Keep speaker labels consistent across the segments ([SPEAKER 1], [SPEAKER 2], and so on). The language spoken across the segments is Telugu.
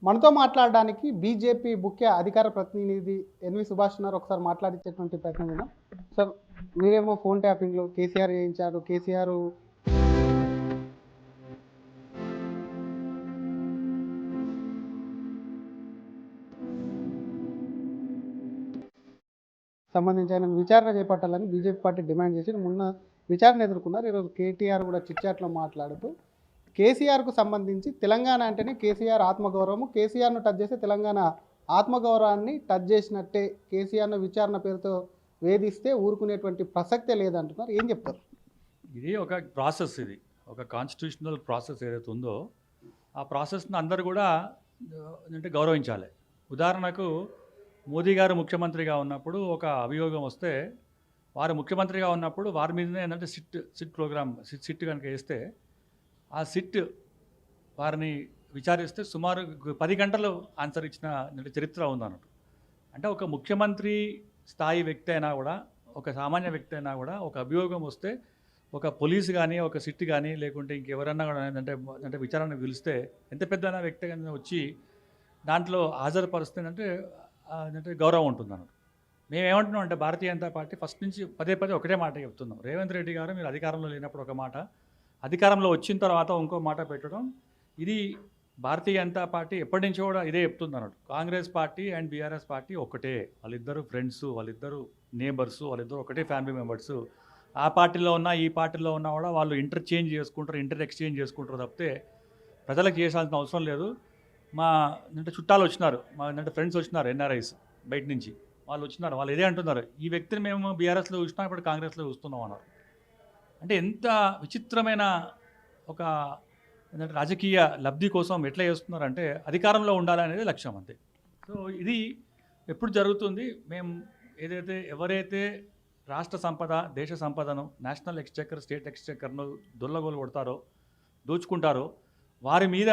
[SPEAKER 1] మనతో మాట్లాడడానికి బీజేపీ ముఖ్య అధికార ప్రతినిధి ఎన్వి సుభాష్ ఉన్నారు. ఒకసారి మాట్లాడించేటువంటి ప్రయత్నం చేద్దాం. సార్, మీరేమో ఫోన్ ట్యాపింగ్లో కేసీఆర్ చేయించారు, కేసీఆర్ సంబంధించి ఆయన విచారణ చేపట్టాలని బీజేపీ పార్టీ డిమాండ్ చేసి మొన్న విచారణ ఎదుర్కొన్నారు. ఈరోజు కేటీఆర్ కూడా చిట్చాట్లో మాట్లాడుతూ కేసీఆర్కు సంబంధించి తెలంగాణ అంటేనే కేసీఆర్ ఆత్మగౌరవము, కేసీఆర్ను టచ్ చేస్తే తెలంగాణ ఆత్మగౌరవాన్ని టచ్ చేసినట్టే, కేసీఆర్ను విచారణ పేరుతో వేధిస్తే ఊరుకునేటువంటి ప్రసక్తే లేదంటున్నారు. ఏం చెప్తారు?
[SPEAKER 2] ఇది ఒక ప్రాసెస్, ఇది ఒక కాన్స్టిట్యూషనల్ ప్రాసెస్ ఏదైతే ఉందో ఆ ప్రాసెస్ని అందరూ కూడా అంటే గౌరవించాలి. ఉదాహరణకు మోదీ గారు ముఖ్యమంత్రిగా ఉన్నప్పుడు ఒక అభియోగం వస్తే వారు ముఖ్యమంత్రిగా ఉన్నప్పుడు వారి మీదనే ఏంటంటే సిట్ ప్రోగ్రామ్ సిట్ కనుక వేస్తే ఆ సిట్ వారిని విచారిస్తే సుమారు 10 గంటలు ఆన్సర్ ఇచ్చిన చరిత్ర ఉందన్నట్టు. అంటే ఒక ముఖ్యమంత్రి స్థాయి వ్యక్తి అయినా కూడా, ఒక సామాన్య వ్యక్తి అయినా కూడా ఒక అభియోగం వస్తే ఒక పోలీసు కానీ, ఒక సిట్ కానీ, లేకుంటే ఇంకెవరన్నా కూడా అంటే విచారణ పిలిస్తే ఎంత పెద్ద వ్యక్తి కానీ వచ్చి దాంట్లో హాజరుపరుస్తే అంటే గౌరవం ఉంటుంది అన్నట్టు. మేమేమంటున్నాం అంటే భారతీయ జనతా పార్టీ ఫస్ట్ నుంచి పదే ఒకటే మాట చెప్తున్నాం. రేవంత్ రెడ్డి గారు మీరు అధికారంలో లేనప్పుడు ఒక మాట, అధికారంలో వచ్చిన తర్వాత ఇంకో మాట పెట్టడం, ఇది భారతీయ జనతా పార్టీ ఎప్పటి నుంచో కూడా ఇదే చెప్తుంది అన్నట్టు. Congress party and BRS party ఒకటే, వాళ్ళిద్దరు ఫ్రెండ్స్, వాళ్ళిద్దరు నేబర్స్, వాళ్ళిద్దరు ఒకటే ఫ్యామిలీ మెంబర్స్. ఆ పార్టీలో ఉన్నా ఈ పార్టీలో ఉన్నా కూడా వాళ్ళు ఇంటర్ ఎక్స్చేంజ్ చేసుకుంటారు తప్పితే ప్రజలకు చేయాల్సిన అవసరం లేదు. మా చుట్టాలు వచ్చినారు, మా ఫ్రెండ్స్ వచ్చినారు, ఎన్ఆర్ఐస్ బయట నుంచి వాళ్ళు వచ్చినారు, వాళ్ళు ఇదే అంటున్నారు, ఈ వ్యక్తిని మేము బీఆర్ఎస్లో చూసినాం, ఇప్పుడు కాంగ్రెస్లో చూస్తున్నాం అన్నారు. అంటే ఎంత విచిత్రమైన ఒక రాజకీయ లబ్ధి కోసం ఎట్లా చేస్తున్నారంటే అధికారంలో ఉండాలనేది లక్ష్యం అంతే. సో ఇది ఎప్పుడు జరుగుతుంది, మేము ఎవరైతే రాష్ట్ర సంపద, దేశ సంపదను, నేషనల్ ఎక్స్చెక్కర్, స్టేట్ ఎక్స్చెక్కర్ను దొల్లగోలు కొడతారో, దోచుకుంటారో వారి మీద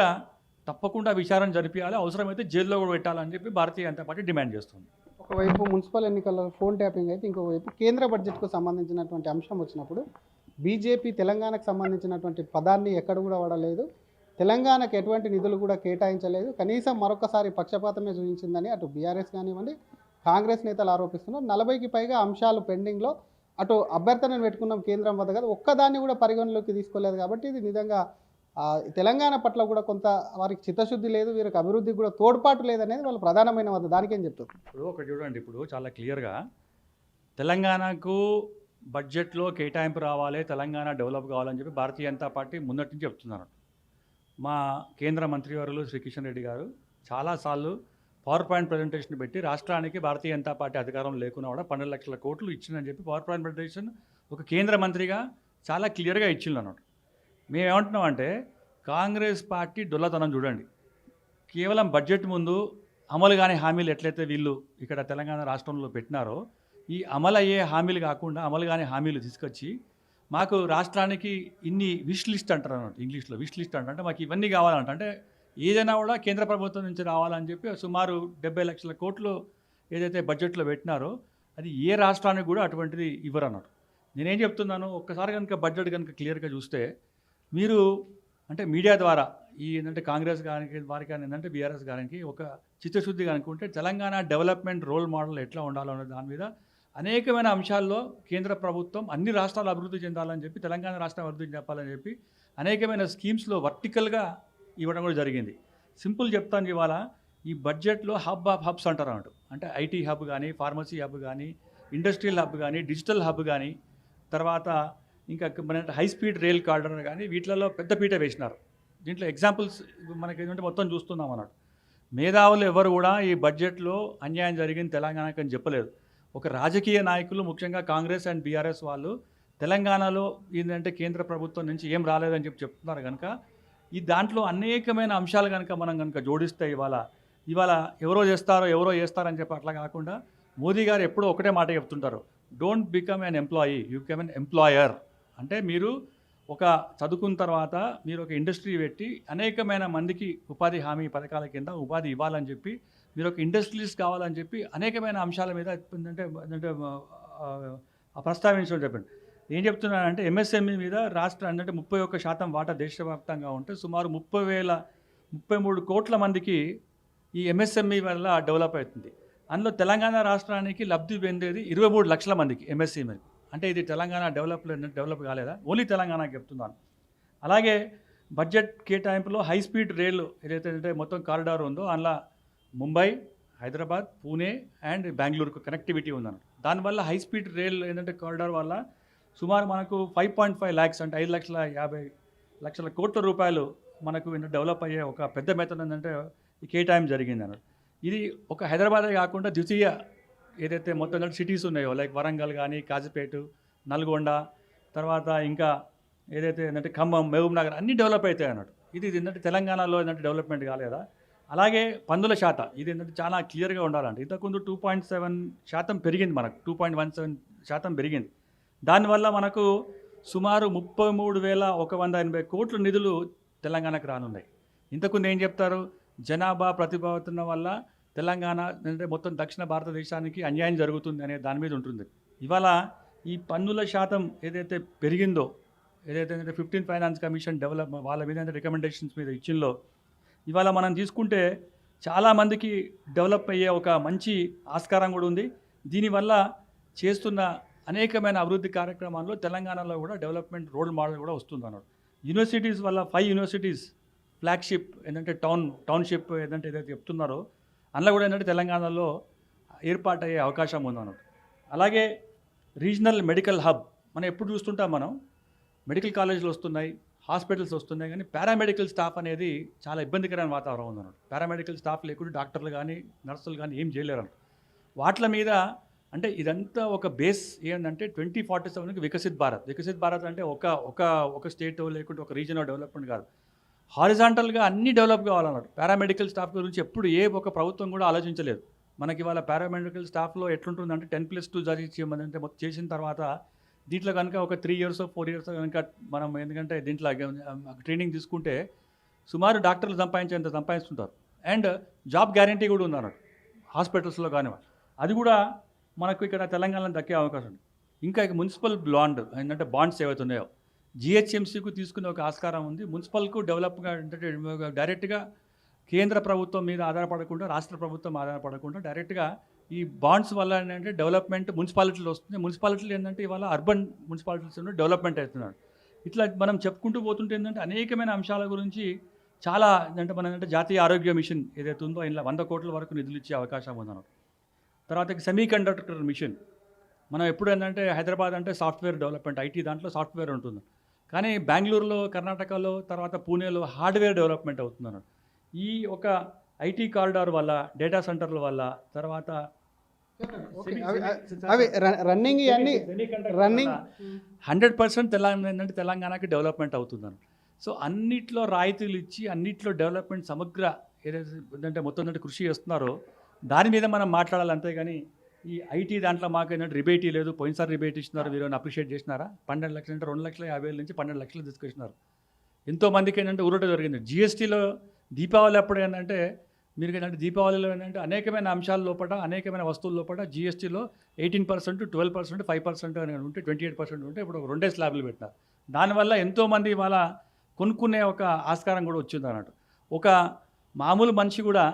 [SPEAKER 2] తప్పకుండా విచారణ జరిపించాలి, అవసరమైతే జైల్లో కూడా పెట్టాలని చెప్పి భారతీయ జనతా పార్టీ డిమాండ్ చేస్తుంది.
[SPEAKER 1] ఒకవైపు మున్సిపల్ ఎన్నికల్లో ఫోన్ ట్యాపింగ్ అయితే, ఇంకోవైపు కేంద్ర బడ్జెట్కు సంబంధించినటువంటి అంశం వచ్చినప్పుడు బీజేపీ తెలంగాణకు సంబంధించినటువంటి పదాన్ని ఎక్కడ కూడా వాడలేదు, తెలంగాణకు ఎటువంటి నిధులు కూడా కేటాయించలేదు, కనీసం మరొకసారి పక్షపాతమే చూపించిందని అటు బీఆర్ఎస్ కానివ్వండి, కాంగ్రెస్ నేతలు ఆరోపిస్తున్నారు. 40కి పైగా అంశాలు పెండింగ్లో, అటు అభ్యర్థనను పెట్టుకున్నాం కేంద్రం వద్ద కదా, ఒక్కదాన్ని కూడా పరిగణలోకి తీసుకోలేదు. కాబట్టి ఇది నిజంగా తెలంగాణ పట్ల కూడా కొంత వారికి చిత్తశుద్ధి లేదు, వీరికి అభివృద్ధికి కూడా తోడ్పాటు లేదనేది వాళ్ళు ప్రధానమైన వద్ద. దానికేం చెప్తారు?
[SPEAKER 2] ఇప్పుడు ఒకటి చూడండి, ఇప్పుడు చాలా క్లియర్గా తెలంగాణకు బడ్జెట్లో కేటాయింపు రావాలి, తెలంగాణ డెవలప్ కావాలని చెప్పి భారతీయ జనతా పార్టీ ముందటి నుంచి చెప్తున్నారు. మా కేంద్ర మంత్రివర్యులు శ్రీ కిషన్ రెడ్డి గారు చాలాసార్లు పవర్ పాయింట్ ప్రజెంటేషన్ పెట్టి రాష్ట్రానికి భారతీయ జనతా పార్టీ అధికారం లేకున్నా కూడా 12 లక్షల కోట్లు ఇచ్చిందని చెప్పి పవర్ పాయింట్ ప్రజెంటేషన్ ఒక కేంద్ర మంత్రిగా చాలా క్లియర్గా ఇచ్చింది అన్నట్టు. మేమేమంటున్నాం అంటే కాంగ్రెస్ పార్టీ డొల్లతనం చూడండి, కేవలం బడ్జెట్ ముందు అమలు కాని హామీలు ఎట్లయితే వీళ్ళు ఇక్కడ తెలంగాణ రాష్ట్రంలో పెట్టినారో, ఈ అమలు అయ్యే హామీలు కాకుండా అమలు కాని హామీలు తీసుకొచ్చి మాకు రాష్ట్రానికి ఇన్ని విష్ లిస్ట్ అంటారు అన్నట్టు. ఇంగ్లీష్లో విష్ లిస్ట్ అంటే మాకు ఇవన్నీ కావాలంట, అంటే ఏదైనా కూడా కేంద్ర ప్రభుత్వం నుంచి రావాలని చెప్పి సుమారు 70 లక్షల కోట్లు ఏదైతే బడ్జెట్లో పెట్టినారో అది ఏ రాష్ట్రానికి కూడా అటువంటిది ఇవ్వరు అన్నట్టు. నేనేం చెప్తున్నాను, ఒక్కసారి కనుక బడ్జెట్ కనుక క్లియర్గా చూస్తే మీరు అంటే మీడియా ద్వారా ఈ కాంగ్రెస్ వారికి కానీ బీఆర్ఎస్ గారికి ఒక చిత్తశుద్ధి కనుకుంటే తెలంగాణ డెవలప్మెంట్ రోల్ మోడల్ ఎట్లా ఉండాలనే దాని మీద అనేకమైన అంశాల్లో కేంద్ర ప్రభుత్వం అన్ని రాష్ట్రాలు అభివృద్ధి చెందాలని చెప్పి, తెలంగాణ రాష్ట్రం అభివృద్ధి చెప్పాలని చెప్పి అనేకమైన స్కీమ్స్లో వర్టికల్గా ఇవ్వడం కూడా జరిగింది. సింపుల్ చెప్తాను, ఇవాళ ఈ బడ్జెట్లో హబ్స్ అంటారు అన్నట్టు. అంటే ఐటీ హబ్ కానీ, ఫార్మసీ హబ్ కానీ, ఇండస్ట్రియల్ హబ్ కానీ, డిజిటల్ హబ్ కానీ, తర్వాత ఇంకా మన హై స్పీడ్ రైల్ కార్డర్ కానీ వీటిలలో పెద్ద పీట వేసినారు. దీంట్లో ఎగ్జాంపుల్స్ మనకి ఏంటంటే మొత్తం చూస్తున్నాం అన్నట్టు. మేధావులు ఎవరు కూడా ఈ బడ్జెట్లో అన్యాయం జరిగింది తెలంగాణకు అని చెప్పలేదు. ఒక రాజకీయ నాయకులు, ముఖ్యంగా కాంగ్రెస్ అండ్ బీఆర్ఎస్ వాళ్ళు తెలంగాణలో ఏంటంటే కేంద్ర ప్రభుత్వం నుంచి ఏం రాలేదని చెప్పి చెప్తున్నారు కనుక ఈ దాంట్లో అనేకమైన అంశాలు మనం కనుక జోడిస్తే ఇవాళ ఎవరో చేస్తారని చెప్పి అట్లా కాకుండా మోదీ గారు ఎప్పుడూ ఒకటే మాట చెప్తుంటారు, don't become an employee, you become an employer. అంటే మీరు ఒక చదువుకున్న తర్వాత మీరు ఒక ఇండస్ట్రీ పెట్టి అనేకమైన మందికి ఉపాధి హామీ పథకాల కింద ఉపాధి ఇవ్వాలని చెప్పి, మీరు ఒక ఇండస్ట్రియలిస్ట్ కావాలని చెప్పి అనేకమైన అంశాల మీద ప్రస్తావించడం చెప్పండి. ఏం చెప్తున్నానంటే ఎంఎస్ఎంఈ మీద రాష్ట్ర 31% వాటా దేశవ్యాప్తంగా ఉంటే సుమారు 33 కోట్ల మందికి ఈ ఎంఎస్ఎంఈ వల్ల డెవలప్ అవుతుంది. అందులో తెలంగాణ రాష్ట్రానికి లబ్ధి పొందేది 23 లక్షల మందికి ఎంఎస్ఎంఈ మరి. అంటే ఇది తెలంగాణ డెవలప్ కాలేదా? ఓన్లీ తెలంగాణకి చెప్తున్నాను. అలాగే బడ్జెట్ కేటాయింపులో హై స్పీడ్ రైలు ఏదైతే అంటే మొత్తం కారిడార్ ఉందో అందులో ముంబై, హైదరాబాద్, పూణే అండ్ బెంగళూరుకు కనెక్టివిటీ ఉందన్నమాట. దానివల్ల హై స్పీడ్ రైల్ ఏంటంటే కారిడార్ వల్ల సుమారు మనకు 5.5 lakhs అంటే 5,50,00,000 కోట్ల రూపాయలు మనకు డెవలప్ అయ్యే ఒక పెద్ద మెథడ్ ఏంటంటే ఈ కేటాయింపు జరిగింది అన్నమాట. ఇది ఒక హైదరాబాదే కాకుండా ద్వితీయ ఏదైతే మొత్తం సిటీస్ ఉన్నాయో లైక్ వరంగల్ కానీ, కాజీపేట, నల్గొండ, తర్వాత ఇంకా ఏదైతే ఏంటంటే ఖమ్మం, మహబూబ్ నగర్ అన్నీ డెవలప్ అవుతాయి అన్నట్టు. ఇది ఏంటంటే తెలంగాణలో ఏంటంటే డెవలప్మెంట్ కాలేదా? అలాగే పన్నుల శాతం ఇది ఏంటంటే చాలా క్లియర్గా ఉండాలంటే ఇంతకుముందు 2.7% పెరిగింది, మనకు 2.17% పెరిగింది. దానివల్ల మనకు సుమారు 33,180 కోట్ల నిధులు తెలంగాణకు రానున్నాయి. ఇంతకుముందు ఏం చెప్తారు, జనాభా ప్రతిపాదన వల్ల తెలంగాణ అంటే మొత్తం దక్షిణ భారతదేశానికి అన్యాయం జరుగుతుంది అనే దాని మీద ఉంటుంది. ఇవాళ ఈ పన్నుల శాతం ఏదైతే పెరిగిందో, ఏదైతే 15 ఫైనాన్స్ కమిషన్ డెవలప్ వాళ్ళ మీద రికమెండేషన్స్ మీద ఇచ్చిందో, ఇవాళ మనం తీసుకుంటే చాలామందికి డెవలప్ అయ్యే ఒక మంచి ఆస్కారం కూడా ఉంది. దీనివల్ల చేస్తున్న అనేకమైన అభివృద్ధి కార్యక్రమాల్లో తెలంగాణలో కూడా డెవలప్మెంట్ రోల్ మోడల్ కూడా వస్తుంది అన్నాడు. యూనివర్సిటీస్ వల్ల 5 యూనివర్సిటీస్ ఫ్లాగ్షిప్ ఏంటంటే టౌన్షిప్ ఏదంటే ఏదైతే చెప్తున్నారో అందులో కూడా ఏంటంటే తెలంగాణలో ఏర్పాటయ్యే అవకాశం ఉందన్నమాట. అలాగే రీజనల్ మెడికల్ హబ్ మనం ఎప్పుడు చూస్తుంటాం, మనం మెడికల్ కాలేజీలు వస్తున్నాయి, హాస్పిటల్స్ వస్తున్నాయి, కానీ పారామెడికల్ స్టాఫ్ అనేది చాలా ఇబ్బందికరమైన వాతావరణం ఉందన్నమాట. పారామెడికల్ స్టాఫ్ లేకుండా డాక్టర్లు కానీ నర్సులు కానీ ఏం చేయలేరు. వాటి మీద అంటే ఇదంతా ఒక బేస్ ఏంటంటే 2047కి వికసిత్ భారత్ అంటే ఒక స్టేటో లేకుంటే ఒక రీజనో డెవలప్మెంట్ కాదు, హారిజాంటల్గా అన్నీ డెవలప్ కావాలన్నాడు. పారామెడికల్ స్టాఫ్ గురించి ఎప్పుడు ఏ ఒక ప్రభుత్వం కూడా ఆలోచించలేదు. మనకి ఇవాళ పారామెడికల్ స్టాఫ్లో ఎట్లుంటుందంటే 10+2 చేయమంటే మొత్తం చేసిన తర్వాత దీంట్లో కనుక ఒక 3 years 4 years కనుక మనం ఎందుకంటే దీంట్లో ట్రైనింగ్ తీసుకుంటే సుమారు డాక్టర్లు సంపాదిస్తుంటారు. అండ్ జాబ్ గ్యారంటీ కూడా ఉందన్నాడు హాస్పిటల్స్లో కానివ్వండి. అది కూడా మనకు ఇక్కడ తెలంగాణలో దక్కే అవకాశం ఉంది. ఇంకా మున్సిపల్ ఏంటంటే బాండ్స్ ఏవైతే ఉన్నాయో జిహెచ్ఎంసీకు తీసుకునే ఒక ఆస్కారం ఉంది. మున్సిపల్కు డెవలప్గా అంటే డైరెక్ట్గా కేంద్ర ప్రభుత్వం మీద ఆధారపడకుండా, రాష్ట్ర ప్రభుత్వం ఆధారపడకుండా డైరెక్ట్గా ఈ బాండ్స్ వల్ల ఏంటంటే డెవలప్మెంట్ మున్సిపాలిటీలు వస్తుంది. మున్సిపాలిటీలు ఏంటంటే ఇవాళ అర్బన్ మున్సిపాలిటీస్ డెవలప్మెంట్ అవుతున్నాడు. ఇట్లా మనం చెప్పుకుంటూ పోతుంటే ఏంటంటే అనేకమైన అంశాల గురించి చాలా అంటే మన అంటే జాతీయ ఆరోగ్య మిషన్ ఏదైతే ఉందో ఇలా 100 కోట్ల వరకు నిధులు ఇచ్చే అవకాశం ఉందన్నమాట. తర్వాత సెమీ కండక్టర్ మిషన్ మనం ఎప్పుడు ఏంటంటే హైదరాబాద్ అంటే సాఫ్ట్వేర్ డెవలప్మెంట్, ఐటీ దాంట్లో సాఫ్ట్వేర్ ఉంటుంది, కానీ బెంగళూరులో, కర్ణాటకలో, తర్వాత పూణేలో హార్డ్వేర్ డెవలప్మెంట్ అవుతుందన్నమాట. ఈ ఒక ఐటీ కారిడార్ వల్ల, డేటా సెంటర్ల వల్ల, తర్వాత
[SPEAKER 1] అవి రన్నింగ్
[SPEAKER 2] 100% ఏంటంటే తెలంగాణకి డెవలప్మెంట్ అవుతుందన్నమాట. సో అన్నిట్లో రాయితీలు ఇచ్చి అన్నిట్లో డెవలప్మెంట్ సమగ్ర ఏదైతే మొత్తం కృషి చేస్తున్నారో దాని మీద మనం మాట్లాడాలి. అంతేగాని ఈ ఐటీ దాంట్లో మాకు ఏంటంటే రిబేటీ లేదు, పోయినసారి రిబేట్ ఇచ్చినారు, మీరు అప్రిషియేట్ చేసినారా? 12 లక్షలు అంటే 2,50,000 నుంచి 12 లక్షలు తీసుకొచ్చినారు. ఎంతోమందికి ఏంటంటే ఊరట జరిగింది. జిఎస్టీలో దీపావళి అప్పుడు ఏంటంటే మీరు ఏంటంటే దీపావళిలో ఏంటంటే అనేకమైన అంశాల లోపల, అనేకమైన వస్తువుల లోపల జిఎస్టీలో 18%, 12%, 5% అని ఉంటే 28% ఉంటే ఇప్పుడు 2 స్లాబ్లు పెట్టినారు. దానివల్ల ఎంతోమంది ఇవాళ కొనుక్కునే ఒక ఆస్కారం కూడా వచ్చింది అన్నట్టు. ఒక మామూలు మనిషి కూడా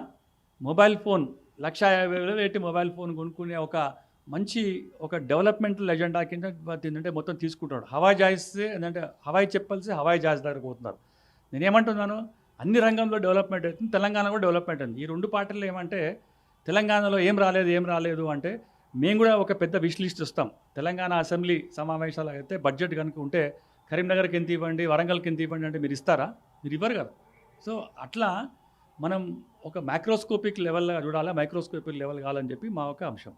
[SPEAKER 2] మొబైల్ ఫోన్ 1,50,000 పెట్టి మొబైల్ ఫోన్ కొనుక్కునే ఒక మంచి ఒక డెవలప్మెంటల్ ఎజెండా కింద ఏంటంటే మొత్తం తీసుకుంటాడు. హవాయి జహాజ్ ఏంటంటే హవాయి చెప్పల్సి హవాయి జహాజ్ దగ్గర పోతున్నారు. నేనేమంటున్నాను, అన్ని రంగంలో డెవలప్మెంట్ అవుతుంది, తెలంగాణ కూడా డెవలప్మెంట్ ఉంది. ఈ 2 పార్టీలు ఏమంటే తెలంగాణలో ఏం రాలేదు అంటే మేము కూడా ఒక పెద్ద విష్ లిస్ట్ ఇస్తాం. తెలంగాణ అసెంబ్లీ సమావేశాలు అయితే బడ్జెట్ కనుక ఉంటే కరీంనగర్కి ఎంత ఇవ్వండి, వరంగల్కి ఎంత ఇవ్వండి అంటే మీరు ఇస్తారా? మీరు ఇవ్వరు కదా. సో అట్లా మనం ఒక మైక్రోస్కోపిక్ లెవెల్లో చూడాలా, మైక్రోస్కోపిక్ లెవెల్ కావాలని చెప్పి మా ఒక అంశం.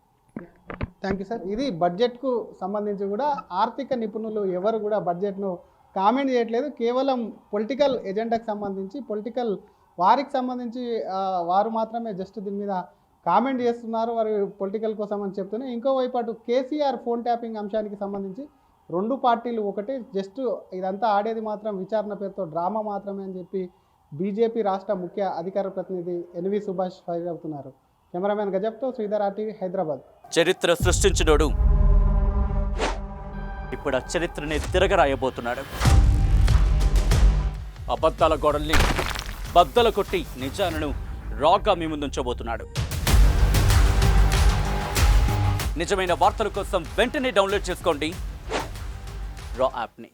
[SPEAKER 1] Thank you sir. ఇది బడ్జెట్కు సంబంధించి కూడా ఆర్థిక నిపుణులు ఎవరు కూడా బడ్జెట్ను కామెంట్ చేయట్లేదు. కేవలం పొలిటికల్ ఎజెండాకి సంబంధించి వారికి సంబంధించి వారు మాత్రమే జస్ట్ దీని మీద కామెంట్ చేస్తున్నారు, వారి పొలిటికల్ కోసం అని చెప్తున్నారు. ఇంకోవైపు అటు కేసీఆర్ ఫోన్ ట్యాపింగ్ అంశానికి సంబంధించి 2 పార్టీలు ఒకటే, జస్ట్ ఇదంతా ఆడేది మాత్రం విచారణ పేరుతో డ్రామా మాత్రమే అని చెప్పి బీజేపీ రాష్ట్ర ముఖ్య అధికార ప్రతినిధి ఎన్వి సుభాష్ ఫైర్ అవుతున్నారు. కెమెరామెన్ గజప్తో శ్రీధర్ RTV, హైదరాబాద్.
[SPEAKER 3] చరిత్ర సృష్టించినోడు ఇప్పుడు ఆ చరిత్రని తిరగరాయబోతున్నాడు. అబద్ధాల గోడల్ని బద్దలు కొట్టి నిజాలను రాగా మీ ముందుంచబోతున్నాడు. నిజమైన వార్తల కోసం వెంటనే డౌన్లోడ్ చేసుకోండి రా యాప్ని.